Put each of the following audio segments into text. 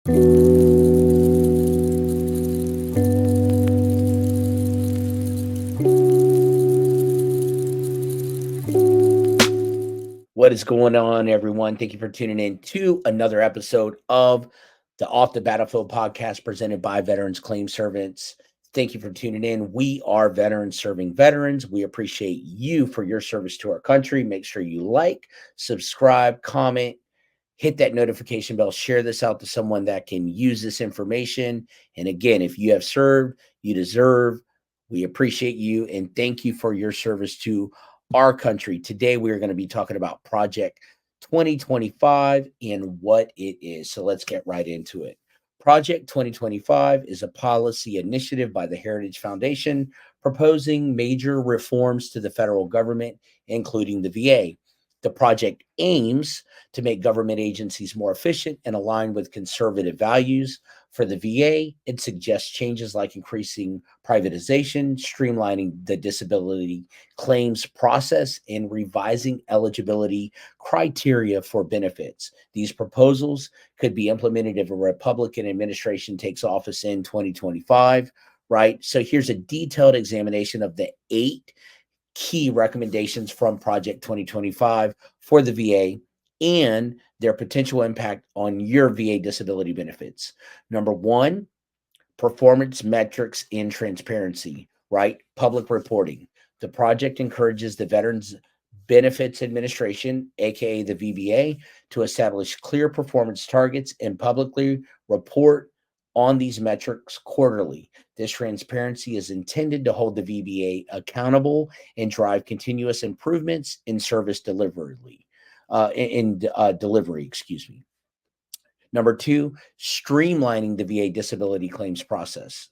What is going on, everyone? Thank you for tuning in to another episode of the Off the Battlefield podcast presented by Veterans Claim Servants. Thank you for tuning in. We are veterans serving veterans. We appreciate you for your service to our country. Make sure you like, subscribe, comment, hit that notification bell, share this out to someone that can use this information. And again, if you have served, you deserve. We appreciate you and thank you for your service to our country. Today, we are going to be talking about Project 2025 and what it is. So let's get right into it. Project 2025 is a policy initiative by the Heritage Foundation proposing major reforms to the federal government, including the VA. The project aims to make government agencies more efficient and aligned with conservative values. For the VA, it suggests changes like increasing privatization, streamlining the disability claims process, and revising eligibility criteria for benefits. These proposals could be implemented if a Republican administration takes office in 2025, right? So here's a detailed examination of the 8 key recommendations from Project 2025 for the VA and their potential impact on your VA disability benefits. Number one, performance metrics and transparency, right? Public reporting. The project encourages the Veterans Benefits Administration, aka the VBA, to establish clear performance targets and publicly report on these metrics quarterly. This transparency is intended to hold the VBA accountable and drive continuous improvements in service delivery. Delivery, excuse me. Number two, streamlining the VA disability claims process.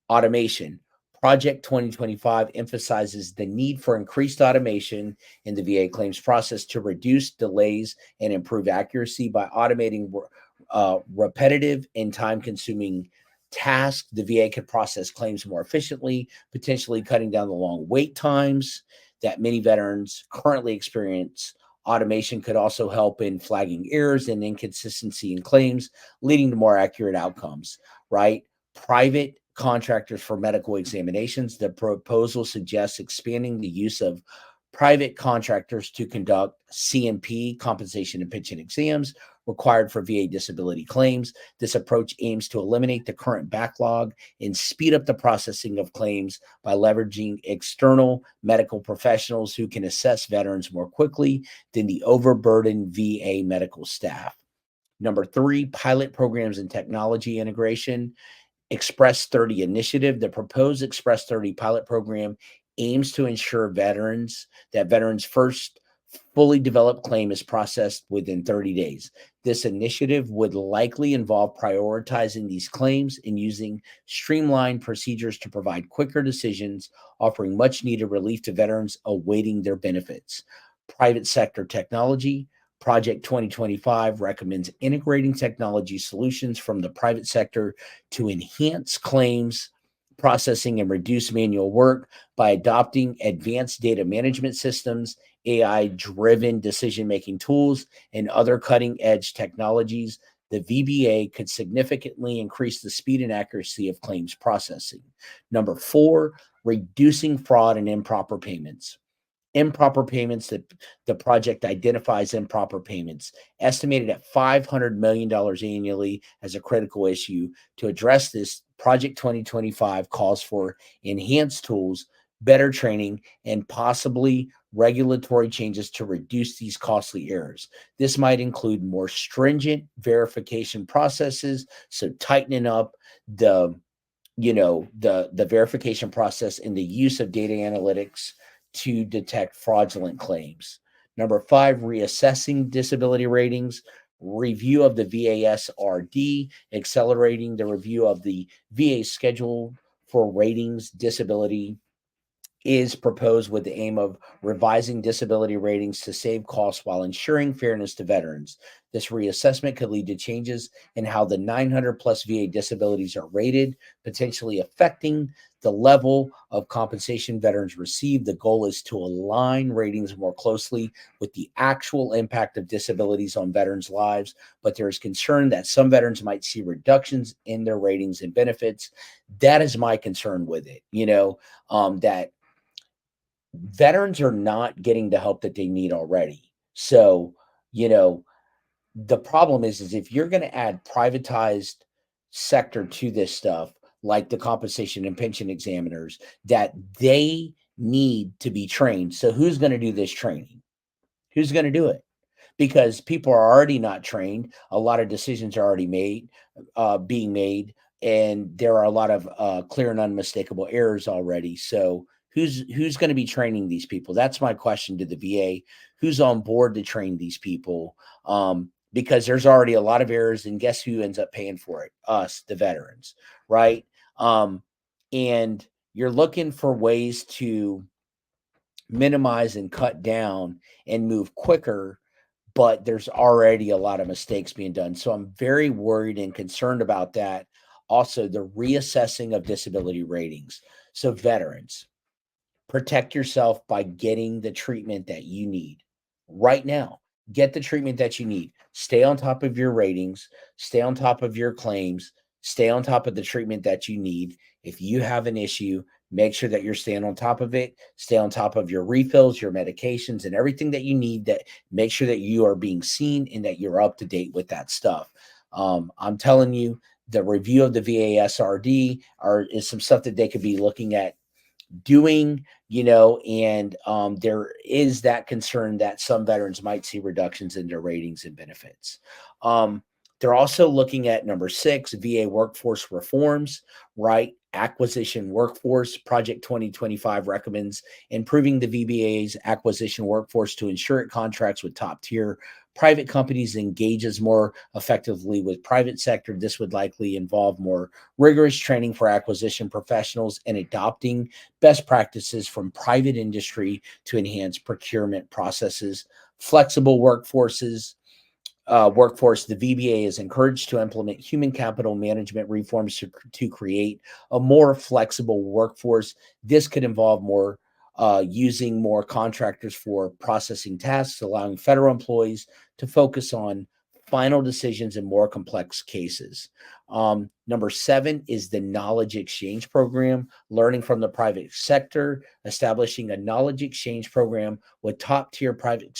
Automation. Project 2025 emphasizes the need for increased automation in the VA claims process to reduce delays and improve accuracy by automating repetitive and time consuming tasks. The VA can process claims more efficiently, potentially cutting down the long wait times that many veterans currently experience. Automation could also help in flagging errors and inconsistency in claims, leading to more accurate outcomes, right? Private contractors for medical examinations. The proposal suggests expanding the use of private contractors to conduct CMP, compensation and pension exams required for VA disability claims. This approach aims to eliminate the current backlog and speed up the processing of claims by leveraging external medical professionals who can assess veterans more quickly than the overburdened VA medical staff. Number three, pilot programs and technology integration. Express 30 initiative. The proposed Express 30 pilot program aims to ensure veterans first fully developed claim is processed within 30 days. This initiative would likely involve prioritizing these claims and using streamlined procedures to provide quicker decisions, offering much needed relief to veterans awaiting their benefits. Private sector technology. Project 2025 recommends integrating technology solutions from the private sector to enhance claims processing and reduce manual work by adopting advanced data management systems, AI driven decision making tools, and other cutting edge technologies. The VBA could significantly increase the speed and accuracy of claims processing. Number four, reducing fraud and improper payments. Improper payments, that the project identifies improper payments estimated at $500 million annually as a critical issue. To address this, Project 2025 calls for enhanced tools, better training, and possibly regulatory changes to reduce these costly errors. This might include more stringent verification processes, so tightening up the verification process and the use of data analytics to detect fraudulent claims. Number five, reassessing disability ratings, review of the VASRD, accelerating the review of the VA schedule for ratings, disability is proposed with the aim of revising disability ratings to save costs while ensuring fairness to veterans. This reassessment could lead to changes in how the 900 plus VA disabilities are rated, potentially affecting the level of compensation veterans receive. The goal is to align ratings more closely with the actual impact of disabilities on veterans' lives, but there is concern that some veterans might see reductions in their ratings and benefits. That is my concern with it, that veterans are not getting the help that they need already. So, you know, the problem is if you're going to add privatized sector to this stuff, like the compensation and pension examiners, that they need to be trained. So who's going to do this training? Who's going to do it? Because people are already not trained. A lot of decisions are already being made, and there are a lot of clear and unmistakable errors already. So who's going to be training these people? That's my question to the VA. Who's on board to train these people? Because there's already a lot of errors, and guess who ends up paying for it? Us, the veterans, right? And you're looking for ways to minimize and cut down and move quicker, but there's already a lot of mistakes being done. So I'm very worried and concerned about that. Also, the reassessing of disability ratings. So, veterans, protect yourself by getting the treatment that you need right now. Get the treatment that you need. Stay on top of your ratings, stay on top of your claims, stay on top of the treatment that you need. If you have an issue, make sure that you're staying on top of it. Stay on top of your refills, your medications, and everything that you need. That make sure that you are being seen and that you're up to date with that stuff. I'm telling you, the review of the VASRD is some stuff that they could be looking at doing, and there is that concern that some veterans might see reductions in their ratings and benefits. They're also looking at number 6, VA workforce reforms, right? Acquisition workforce. Project 2025 recommends improving the VBA's acquisition workforce to ensure it contracts with top tier private companies, engages more effectively with private sector. This would likely involve more rigorous training for acquisition professionals and adopting best practices from private industry to enhance procurement processes. Flexible workforce, the VBA is encouraged to implement human capital management reforms to create a more flexible workforce. This could involve more using more contractors for processing tasks, allowing federal employees to focus on final decisions in more complex cases. Number 7 is the knowledge exchange program, learning from the private sector, establishing a knowledge exchange program with top tier private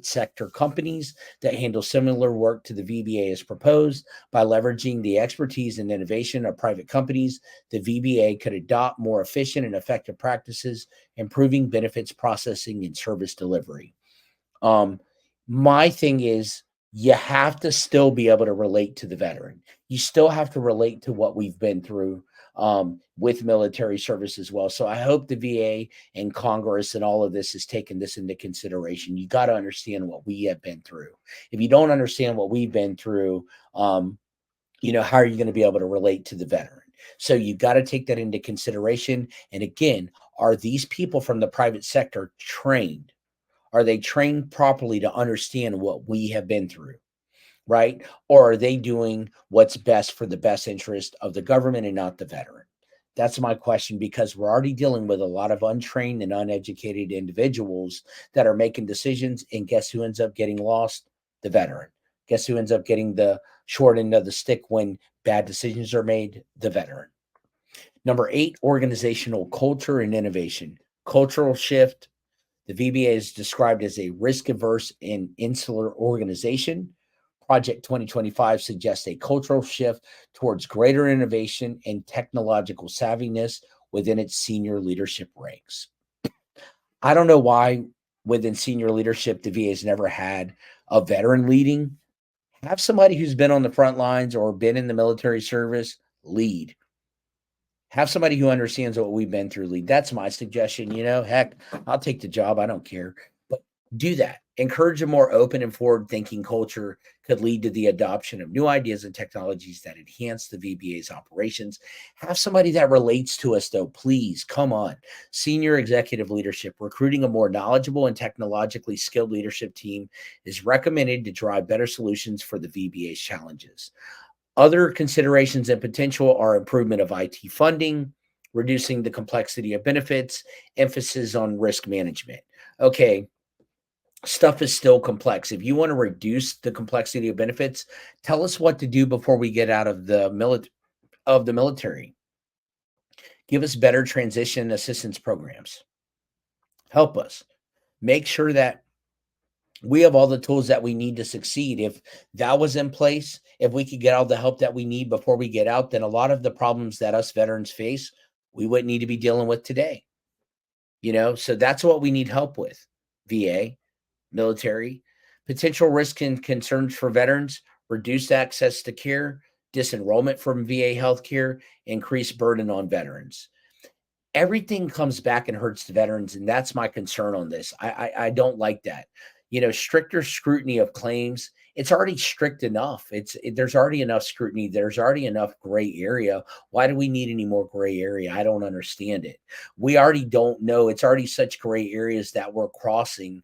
sector companies that handle similar work to the VBA as proposed. By leveraging the expertise and innovation of private companies, the VBA could adopt more efficient and effective practices, improving benefits processing and service delivery. Um, my thing is, you have to still be able to relate to the veteran. You still have to relate to what we've been through with military service as well. So I hope the VA and Congress and all of this has taken this into consideration. You got to understand what we have been through. If you don't understand what we've been through, how are you going to be able to relate to the veteran? So you got to take that into consideration. And again, are these people from the private sector trained? Are they trained properly to understand what we have been through, right? Or are they doing what's best for the best interest of the government and not the veteran? That's my question, because we're already dealing with a lot of untrained and uneducated individuals that are making decisions. And guess who ends up getting lost? The veteran. Guess who ends up getting the short end of the stick when bad decisions are made? The veteran. Number 8, organizational culture and innovation. Cultural shift. The VBA is described as a risk averse and insular organization. Project 2025 suggests a cultural shift towards greater innovation and technological savviness within its senior leadership ranks. I don't know why within senior leadership the VA has never had a veteran leading. Have somebody who's been on the front lines or been in the military service lead. Have somebody who understands what we've been through lead. That's my suggestion. Heck, I'll take the job. I don't care. But do that. Encourage a more open and forward thinking culture could lead to the adoption of new ideas and technologies that enhance the VBA's operations. Have somebody that relates to us, though, please. Come on. Senior executive leadership, recruiting a more knowledgeable and technologically skilled leadership team is recommended to drive better solutions for the VBA's challenges. Other considerations and potential are improvement of IT funding, reducing the complexity of benefits, emphasis on risk management. Okay, stuff is still complex. If you want to reduce the complexity of benefits, tell us what to do before we get out of the military. Give us better transition assistance programs. Help us. Make sure that we have all the tools that we need to succeed. If that was in place, if we could get all the help that we need before we get out, then a lot of the problems that us veterans face, we wouldn't need to be dealing with today. So that's what we need help with. VA, military, potential risk and concerns for veterans, reduced access to care, disenrollment from VA healthcare, increased burden on veterans. Everything comes back and hurts the veterans, and that's my concern on this. I don't like that. Stricter scrutiny of claims. It's already strict enough. There's already enough scrutiny. There's already enough gray area. Why do we need any more gray area? I don't understand it. We already don't know. It's already such gray areas that we're crossing.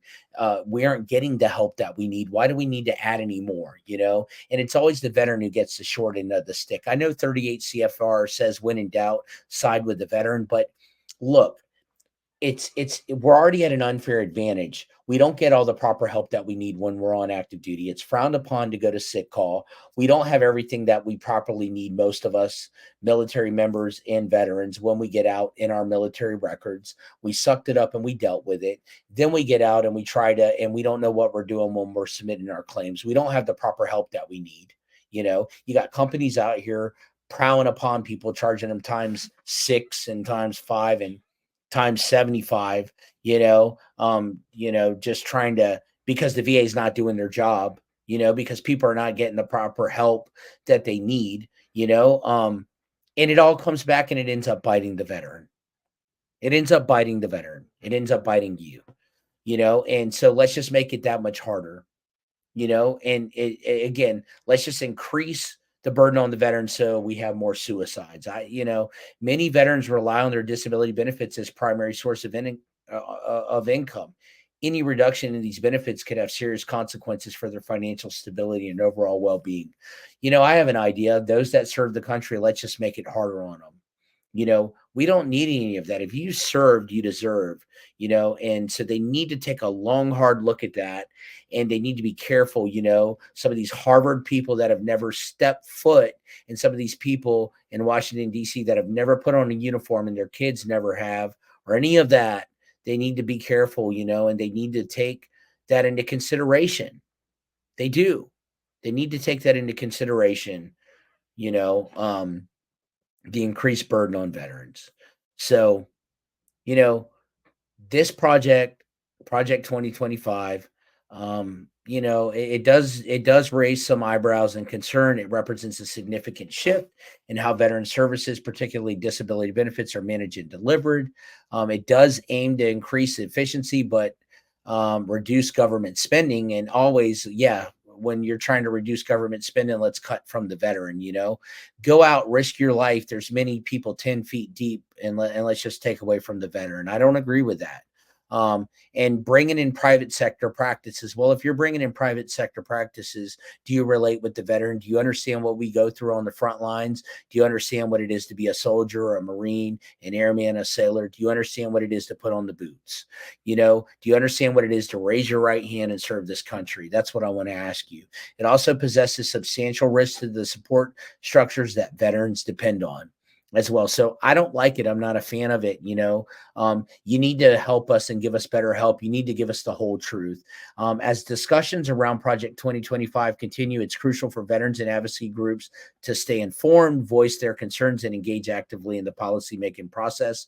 We aren't getting the help that we need. Why do we need to add any more? And it's always the veteran who gets the short end of the stick. I know 38 CFR says when in doubt, side with the veteran, but look, we're already at an unfair advantage. We don't get all the proper help that we need when we're on active duty. It's frowned upon to go to sick call. We don't have everything that we properly need, most of us military members and veterans, when we get out in our military records. We sucked it up and we dealt with it. Then we get out and and we don't know what we're doing when we're submitting our claims. We don't have the proper help that we need. You got companies out here prowling upon people, charging them times 6 and times 5 and times 75, just trying to, because the VA is not doing their job, because people are not getting the proper help that they need, and it all comes back and it ends up biting the veteran. It ends up biting the veteran. It ends up biting and so let's just make it that much harder, and again, let's just increase the burden on the veterans so we have more suicides. Many veterans rely on their disability benefits as primary source of income. Any reduction in these benefits could have serious consequences for their financial stability and overall well-being. I have an idea. Those that serve the country, let's just make it harder on them. We don't need any of that. If you served, you deserve, and so they need to take a long, hard look at that. And they need to be careful, some of these Harvard people that have never stepped foot, and some of these people in Washington, D.C. that have never put on a uniform and their kids never have, or any of that. They need to be careful, and they need to take that into consideration. They do. They need to take that into consideration, the increased burden on veterans. So, you know, this project 2025, it does raise some eyebrows and concern. It represents a significant shift in how veteran services, particularly disability benefits, are managed and delivered. It does aim to increase efficiency, but reduce government spending. And always, yeah, when you're trying to reduce government spending, let's cut from the veteran. Go out, risk your life. There's many people 10 feet deep, and let's just take away from the veteran. I don't agree with that. And bringing in private sector practices. Well, if you're bringing in private sector practices, do you relate with the veteran? Do you understand what we go through on the front lines? Do you understand what it is to be a soldier, or a Marine, an airman, a sailor? Do you understand what it is to put on the boots? Do you understand what it is to raise your right hand and serve this country? That's what I want to ask you. It also possesses substantial risk to the support structures that veterans depend on as well. So I don't like it. I'm not a fan of it. You need to help us and give us better help. You need to give us the whole truth. As discussions around Project 2025 continue, it's crucial for veterans and advocacy groups to stay informed, voice their concerns, and engage actively in the policymaking process.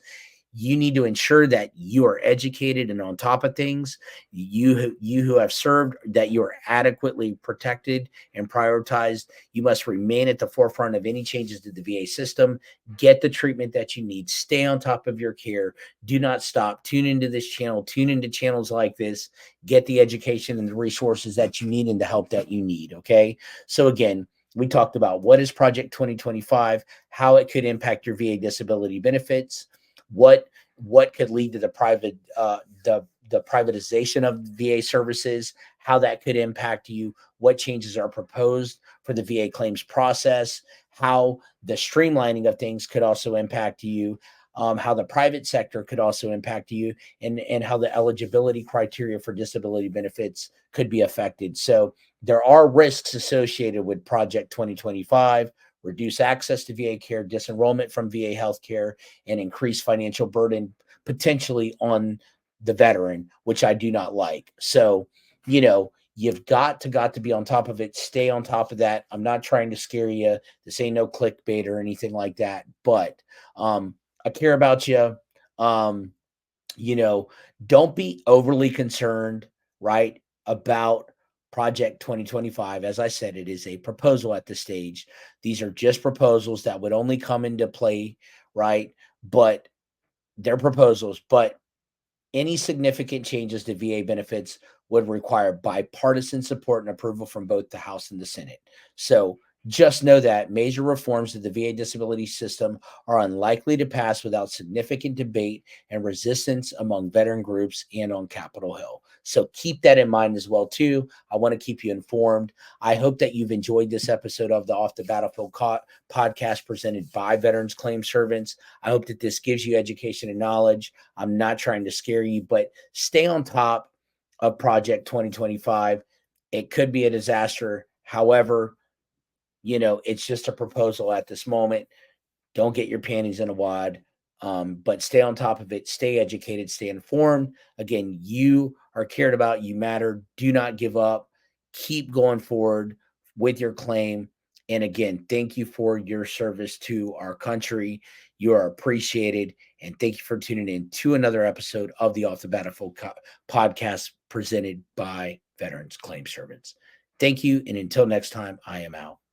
You need to ensure that you are educated and on top of things. You who have served, that you are adequately protected and prioritized. You must remain at the forefront of any changes to the VA system. Get the treatment that you need. Stay on top of your care. Do not stop. Tune into this channel. Tune into channels like this. Get the education and the resources that you need and the help that you need. Okay. So again, we talked about what is Project 2025, how it could impact your VA disability benefits, what could lead to the the privatization of VA services, how that could impact you, what changes are proposed for the VA claims process, how the streamlining of things could also impact you, how the private sector could also impact you, and how the eligibility criteria for disability benefits could be affected. So there are risks associated with Project 2025, reduce access to VA care, disenrollment from VA healthcare, and increase financial burden potentially on the veteran, which I do not like. So, you've got to be on top of it. Stay on top of that. I'm not trying to scare you. This ain't no clickbait or anything like that. But I care about you. Um, you know, don't be overly concerned, right, about Project 2025. As I said, it is a proposal at this stage. These are just proposals that would only come into play, right? But they're proposals. But any significant changes to VA benefits would require bipartisan support and approval from both the House and the Senate. So just know that major reforms to the VA disability system are unlikely to pass without significant debate and resistance among veteran groups and on Capitol Hill. So keep that in mind as well too. I want to keep you informed. I hope that you've enjoyed this episode of the Off the Battlefield podcast presented by Veterans Claim Servants. I hope that this gives you education and knowledge. I'm not trying to scare you, but stay on top of Project 2025. It could be a disaster. However, it's just a proposal at this moment. Don't get your panties in a wad, but stay on top of it. Stay educated, stay informed. Again, you are cared about, you matter. Do not give up. Keep going forward with your claim. And again, thank you for your service to our country. You are appreciated. And thank you for tuning in to another episode of the Off the Battlefield podcast presented by Veterans Claim Servants. Thank you. And until next time, I am out.